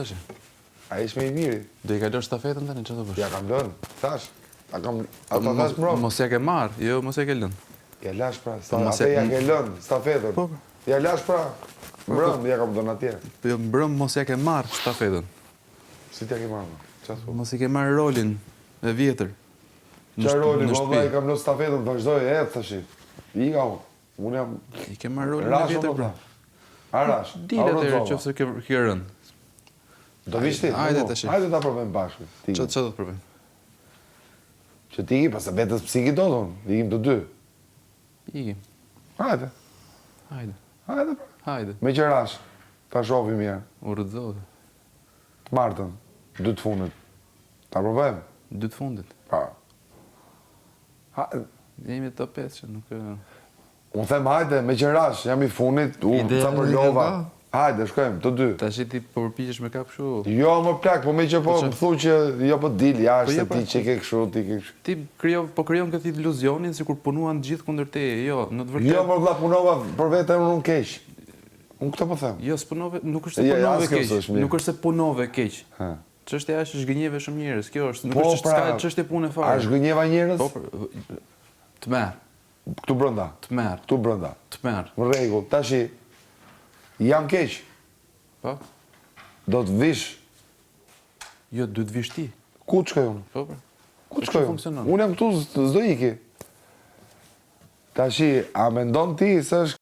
tash. A ish me I miri. Do I kalosh stafetën tani, çfarë do bësh? Ja kam lënë, thash. Ata thash mbrëm. Mos ja ke marr, jo mos ja ke lënë. Ja lash pra, ata ja ke lënë stafetën. Po. Ja lash pra. Mbrëm, ja kam dhënë atje. Jo mbrëm mos ja ke marr stafetën. Si t'ja ke marrë? Çfarë thua? Mos I ke marr rolin e vjetër. Çfarë rolin? Valla I kam lënë stafetën, vazhdoj, tash. I ka unë. Unë jam I ke marr rolin e Rash vjetër apo pra. Arash. Dile atë nëse ke rënë. Do vish ti? Hajde tash. Hajde ta provojmë bashkë. Çfarë do të provojmë? Që ti iki, pas e betës psiki do thonë. Ikim të dy. Ikim. Hajde. Hajde. Hajde pra. Hajde. Me që rash. Ta shofi mirë. Urdhëzohet. Të martën. 2 të fundit. Ta provojmë. 2 të fundit. Pa. Hajde. Jemi top 5 që nuk Unë them hajde, me që rash, jam I funit, ca për lova. Hajde, shkojmë, të dy. Tash ti po përpiqesh me kap kështu. Jo, më plak, po me që po më thu që jo po dil jashtë, ti që ke kështu, ti ke kështu. Ti krijon këtë iluzionin sikur punuan të gjithë kundër teje. Jo, në të vërtetë. Jo, më vlla punova për veten unë keq. Unë këtë po them. Jo, s'punove, nuk është se punove keq. Nuk është se punove keq. Çështja është zhgënjeve shumë njerëz. Kjo është, nuk është s'ka çështje pune fare. A zhgënjeva njerëz? Po, të merr. Këtu brenda. Të merr. Këtu brenda. Të merr. Në rregull. Tashi jam keq. Po. Do të vish. Jo, duhet të vish ti. Ku të shkoj unë? Po, po. Ku të shkoj unë? Unë jam këtu, s'do iki. Tashi, a mendon ti se është